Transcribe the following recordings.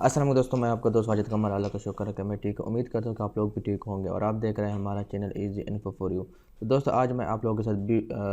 अस्सलाम वालेकुम दोस्तों, मैं आपका दोस्त वाजिद कमल। अल्लाह का शुक्र है कि मैं ठीक हूँ। उम्मीद करता हूँ कि आप लोग भी ठीक होंगे और आप देख रहे हैं हमारा channel easy info for you. तो दोस्तों, आज मैं आप लोगों के साथ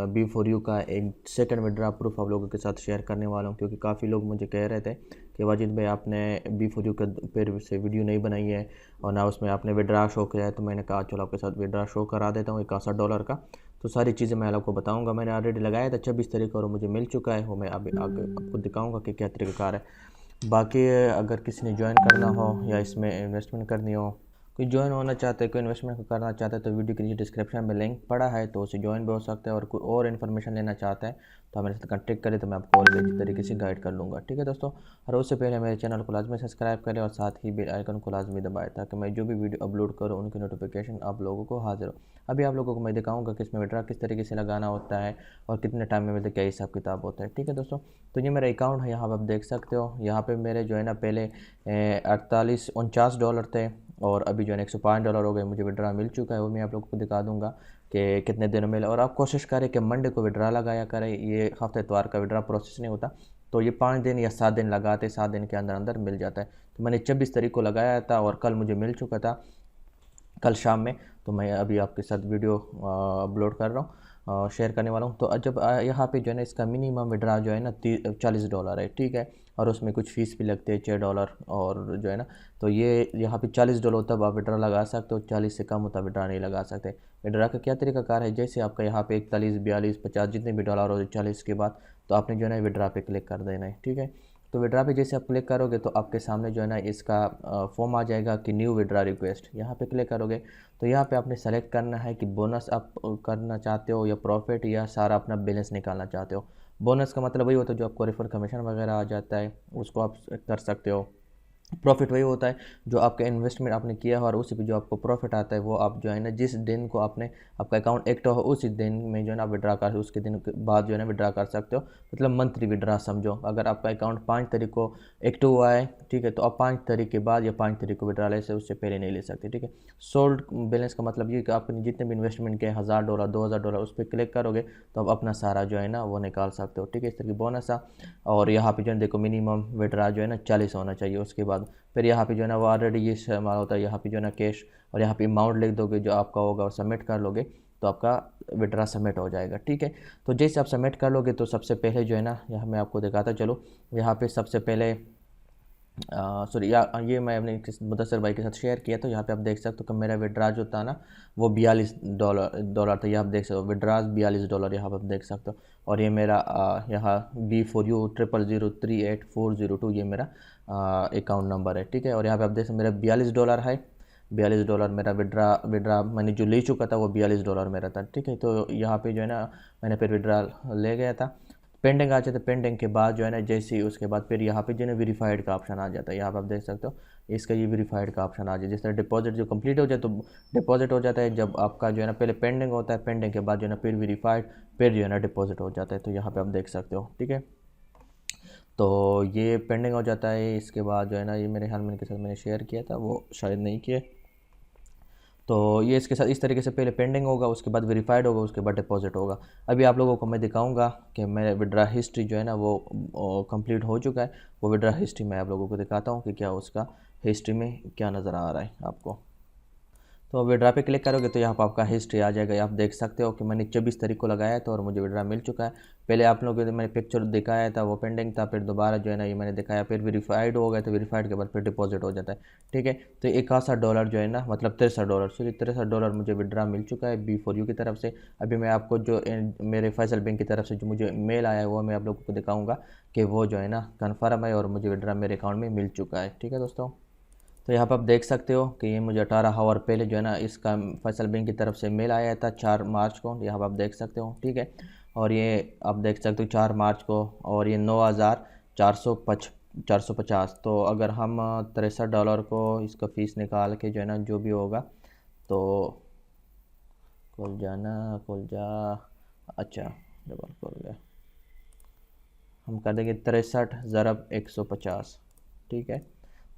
बी फॉर यू का एक सेकंड विड्रा प्रूफ आप लोगों के साथ शेयर करने वाला हूँ, क्योंकि काफ़ी लोग मुझे कह रहे थे कि वाजिद भाई आपने बी फॉर यू के फिर से वीडियो नहीं बनाई है और ना उसमें आपने विड्रा शो किया है। तो मैंने कहा चलो आपके साथ विड्रा शो करा देता हूँ $61 का। तो सारी चीज़ें मैं आपको बताऊँगा। मैंने ऑलरेडी लगाया था 26 तारीख और मुझे मिल चुका है। वो मैं अभी आगे आपको दिखाऊँगा कि क्या तरीक़ाकार है। बाकी अगर किसी ने ज्वाइन करना हो या इसमें इन्वेस्टमेंट करनी हो, कोई ज्वाइन होना चाहता है, कोई इन्वेस्टमेंट करना चाहता है, तो वीडियो के नीचे डिस्क्रिप्शन में लिंक पड़ा है, तो उसे ज्वाइन भी हो सकता है। और कोई और इन्फॉर्मेशन लेना चाहता है तो आप मेरे साथ कॉन्टेक्ट करें, तो मैं आपको और भी अच्छी तरीके से गाइड कर लूँगा। ठीक है दोस्तों, और उससे पहले मेरे चैनल को लाजमी सब्सक्राइब करें और साथ ही बेल आइकन को लाजमी दबाएं, ताकि मैं जो भी वीडियो अपलोड करूँ उनकी नोटिफिकेशन आप लोगों को हाजिर हो। अभी आप लोगों को मैं दिखाऊंगा कि इसमें विड्रा किस तरीके से लगाना होता है और कितने टाइम में क्या हिसाब किताब होता है। ठीक है दोस्तों, तो ये मेरा अकाउंट है, यहाँ पर आप देख सकते हो। यहाँ पे मेरे जो है ना पहले 48-49 डॉलर थे और अभी जो है $105 हो गए। मुझे विड्रा मिल चुका है, वो मैं आप लोगों को दिखा दूंगा कि कितने दिनों में। और आप कोशिश करें कि मंडे को विड्रा लगाया करें, ये हफ्ते इतवार का विड्रा प्रोसेस नहीं होता, तो ये 5 दिन या 7 दिन लगाते, 7 दिन के अंदर अंदर मिल जाता है। तो मैंने 26 तारीख को लगाया था और कल मुझे मिल चुका था, कल शाम में। तो मैं अभी आपके साथ वीडियो अपलोड कर रहा हूँ, शेयर करने वाला हूँ। तो जब यहाँ पे जो है ना इसका मिनिमम विड्रा जो है ना $40 है। ठीक है, और उसमें कुछ फ़ीस भी लगते हैं $6 और जो है ना, तो ये यहाँ पे $40 तब आप विड्रा लगा सकते हो, 40 से कम होता विड्रा नहीं लगा सकते। विड्रा का क्या तरीका कार है, जैसे आपका यहाँ पे 41, 42, 50 जितने भी डॉलर हो 40 के बाद, तो आपने जो है ना विड्रा पे क्लिक कर देना है। ठीक है, तो विड्रा पे जैसे आप क्लिक करोगे तो आपके सामने जो है ना इसका फॉर्म आ जाएगा कि न्यू विड्रा रिक्वेस्ट। यहाँ पे क्लिक करोगे तो यहाँ पे आपने सेलेक्ट करना है कि बोनस आप करना चाहते हो या प्रॉफिट, या सारा अपना बैलेंस निकालना चाहते हो। बोनस का मतलब वही होता है जो आपको रेफर कमीशन वगैरह आ जाता है, उसको आप कर सकते हो। प्रॉफिट वही होता है जो आपका इन्वेस्टमेंट आपने किया है और उसी पे जो आपको प्रॉफिट आता है, वो आप जो है ना जिस दिन को आपने आपका अकाउंट एक्टिव हो उसी दिन में जो है ना आप विड्रा कर, उसके दिन के बाद जो है ना विड्रा कर सकते हो। मतलब मंथली विड्रा समझो, अगर आपका अकाउंट 5 तारीख को एक्टिव हुआ है, ठीक है, तो आप 5 तारीख के बाद या 5 तारीख को विड्रा ले सकते, उससे पहले नहीं ले सकते। ठीक है, सोल्ड बैलेंस का मतलब ये कि आपने जितने भी इन्वेस्टमेंट किए $1000, $2000, उस पर क्लिक करोगे तो आप अपना सारा जो है ना वो निकाल सकते हो। ठीक है, इस तरह की बोनस है। और यहाँ पे जो है देखो मिनिमम विड्रा जो है ना 40 होना चाहिए। उसके बाद फिर यहाँ पे जो है ना वो ऑलरेडी ये हमारा होता है, यहाँ पे जो है ना कैश, और यहाँ पे अमाउंट लिख दोगे जो आपका होगा और सबमिट कर लोगे तो आपका विड्रा सबमिट हो जाएगा। ठीक है, तो जैसे आप सबमिट कर लोगे तो सबसे पहले जो है ना यहाँ मैं आपको दिखाता चलो। यहाँ पे सबसे पहले सॉरी ये मैं अपने मुदस्सर भाई के साथ शेयर किया, तो यहाँ पे आप देख सकते हो कि मेरा विड्रा जो था ना वो $42 था। ये आप देख सकते हो, विड्राज $42 यहाँ पर आप देख सकते हो। और ये मेरा यहाँ B4U 00038402 ये मेरा अकाउंट नंबर है। ठीक है, और यहाँ पे आप देख सकते मेरा $42 है। $42 मेरा विड्रा मैंने जो ले चुका था वो $42 मेरा था। ठीक है, तो यहाँ पे जो है ना मैंने फिर विड्रा ले गया था। पेंडिंग आ जाता है, पेंडिंग के बाद जो है ना जैसे ही उसके बाद फिर यहाँ पे जो है ना वेरीफाइड का ऑप्शन आ जाता है। यहाँ पे आप देख सकते हो इसका ये वेरीफाइड का ऑप्शन आ जाए। जिस तरह डिपॉजिट जो कंप्लीट हो जाए तो डिपॉजिट हो जाता है, जब आपका जो है ना पहले पेंडिंग होता है, पेंडिंग के बाद जो है ना फिर वेरीफाइड, फिर जो है ना डिपॉजिट हो जाता है। तो यहाँ पे आप देख सकते हो। ठीक है, तो ये पेंडिंग हो जाता है। इसके बाद जो है ना ये मेरे ख्याल में इनके साथ मैंने शेयर किया था, वो शायद नहीं किया। तो ये इसके साथ इस तरीके से पहले पेंडिंग होगा, उसके बाद वेरीफाइड होगा, उसके बाद डिपॉजिट होगा। अभी आप लोगों को मैं दिखाऊंगा कि मेरा विड्रा हिस्ट्री जो है ना वो कंप्लीट हो चुका है। वो विड्रा हिस्ट्री मैं आप लोगों को दिखाता हूँ कि क्या उसका हिस्ट्री में क्या नज़र आ रहा है आपको। तो विड्रा पे क्लिक करोगे तो यहाँ पर आपका हिस्ट्री आ जाएगा। आप देख सकते हो कि मैंने 24 तारीख को लगाया था और मुझे विड्रा मिल चुका है। पहले आप लोगों को मैंने पिक्चर दिखाया था, वो पेंडिंग था, फिर दोबारा जो है ना ये मैंने दिखाया, फिर वेरीफाइड हो गया, तो वेरीफाइड के बाद फिर डिपॉजिट हो जाता है। ठीक है, तो $61 जो है ना मतलब $63 मुझे विड्रा मिल चुका है B4U की तरफ से। अभी मैं आपको जो मेरे फैसल बैंक की तरफ से जो मुझे मेल आया है वो मैं आप लोगों को दिखाऊँगा कि वो जो है ना कन्फर्म है और मुझे विड्रा मेरे अकाउंट में मिल चुका है। ठीक है दोस्तों, तो यहाँ पर आप देख सकते हो कि ये मुझे 18 आवर पहले जो है ना इसका फैसल बैंक की तरफ से मेल आया था 4 मार्च को। यहाँ पर आप देख सकते हो। ठीक है, और ये आप देख सकते हो 4 मार्च को, और ये 9450। तो अगर हम $63 को इसका फ़ीस निकाल के जो है ना जो भी होगा, तो खुल जा, अच्छा डबल खुल गया, हम कर देंगे 63 ज़रब 150। ठीक है,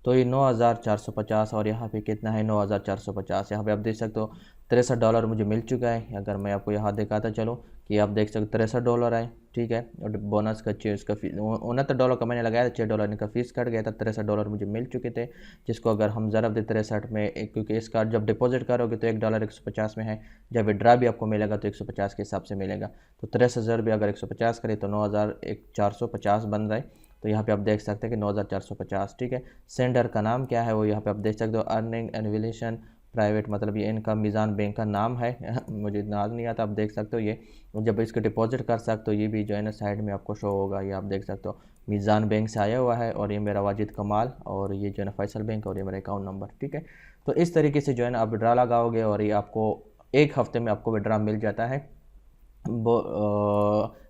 तो ये 9450, और यहाँ पे कितना है 9450। यहाँ पे आप देख सकते हो $63 मुझे मिल चुका है। अगर मैं आपको यहाँ दिखाता चलो कि आप देख सकते $63 है, ठीक है। और बोनस का उसका फीस $69 का मैंने लगाया था, $6 इनका फ़ीस कट गया था, $63 मुझे मिल चुके थे। जिसको अगर हम ज़रब दे 63 में, क्योंकि इसका जब डिपॉजिट करोगे तो $1 150 में है, जब विड्रा भी आपको मिलेगा तो 150 के हिसाब से मिलेगा। तो 63 भी अगर 150 करें तो 9450 बन रहा है। तो यहाँ पे आप देख सकते हैं कि 9450, ठीक है। सेंडर का नाम क्या है वो यहाँ पे आप देख सकते हो, अर्निंग एनविलेशन प्राइवेट, मतलब ये इनका मीज़ान बैंक का नाम है मुझे इतना याद नहीं आता, आप देख सकते हो। ये जब इसको डिपॉजिट कर सकते हो, ये भी जो है ना साइड में आपको शो होगा, ये आप देख सकते हो मीज़ान बैंक से आया हुआ है। और ये मेरा वाजिद कमाल, और ये जो है ना फैसल बैंक, और ये मेरा अकाउंट नंबर, ठीक है। तो इस तरीके से जो है ना आप विड्रा लगाओगे और ये आपको एक हफ्ते में आपको विड्रा मिल जाता है वो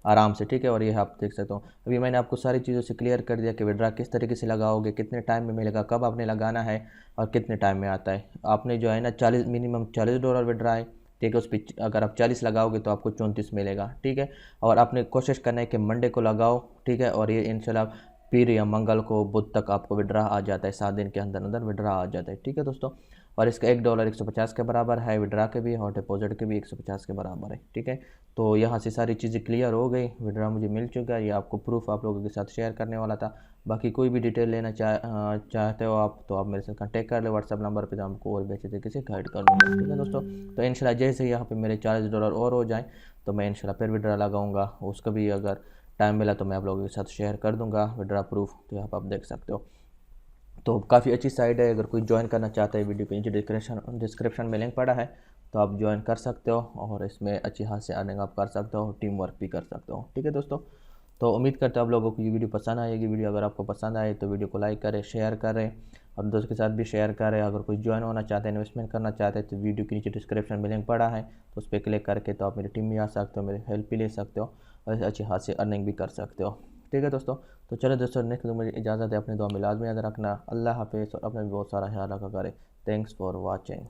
आराम से, ठीक है। और ये आप देख सकते हो, अभी मैंने आपको सारी चीज़ों से क्लियर कर दिया कि विड्रा किस तरीके से लगाओगे, कितने टाइम में मिलेगा, कब आपने लगाना है और कितने टाइम में आता है। आपने जो है ना मिनिमम $40 विड्रा है, ठीक है। उस पर अगर आप 40 लगाओगे तो आपको 34 मिलेगा, ठीक है। और आपने कोशिश करना है कि मंडे को लगाओ, ठीक है। और ये इंशाल्लाह पीर या मंगल को बुध तक आपको विड्रा आ जाता है, 7 दिन के अंदर अंदर विड्रा आ जाता है, ठीक है दोस्तों। और इसका $1 150 के बराबर है विड्रा के भी, और डिपॉजिट के भी 150 के बराबर है, ठीक है। तो यहाँ से सारी चीज़ें क्लियर हो गई, विड्रा मुझे मिल चुका है। ये आपको प्रूफ आप लोगों के साथ शेयर करने वाला था। बाकी कोई भी डिटेल लेना चाहते हो आप, तो आप मेरे से कांटेक्ट कर ले व्हाट्सअप नंबर पे, तो आपको और भी अच्छे तरीके से गाइड कर दूँगा, ठीक है दोस्तों। तो इंशाल्लाह जैसे यहाँ पे मेरे $40 और हो जाएँ तो मैं इंशाल्लाह फिर विड्रा लगाऊंगा, उसका भी अगर टाइम मिला तो मैं आप लोगों के साथ शेयर कर दूँगा विड्रा प्रूफ। तो यहाँ पर आप देख सकते हो, तो काफ़ी अच्छी साइट है। अगर कोई ज्वाइन करना चाहता है, वीडियो के नीचे डिस्क्रिप्शन में लिंक पड़ा है, तो आप ज्वाइन कर सकते हो और इसमें अच्छी हाथ से अर्निंग आप कर सकते हो, टीम वर्क भी कर सकते हो, ठीक है दोस्तों। तो उम्मीद करते हो आप लोगों को ये वीडियो पसंद आएगी। वीडियो अगर आपको पसंद आए तो वीडियो को लाइक करें, शेयर करें और दोस्तों के साथ भी शेयर करें। अगर कोई ज्वाइन होना चाहते हैं, इन्वेस्टमेंट करना चाहते हैं, तो वीडियो के नीचे डिस्क्रिप्शन में लिंक पड़ा है, तो उस पर क्लिक करके तो आप मेरी टीम में आ सकते हो, मेरी हेल्प भी ले सकते हो और अच्छी हाथ से अर्निंग भी कर सकते हो, ठीक है दोस्तों। तो चलो दोस्तों, नेक्स्ट मुझे इजाज़त है, अपने दुआ में लाज़मी याद रखना। अल्लाह हाफिज़ और अपना भी बहुत सारा ख्याल रखा करें। Thanks for watching.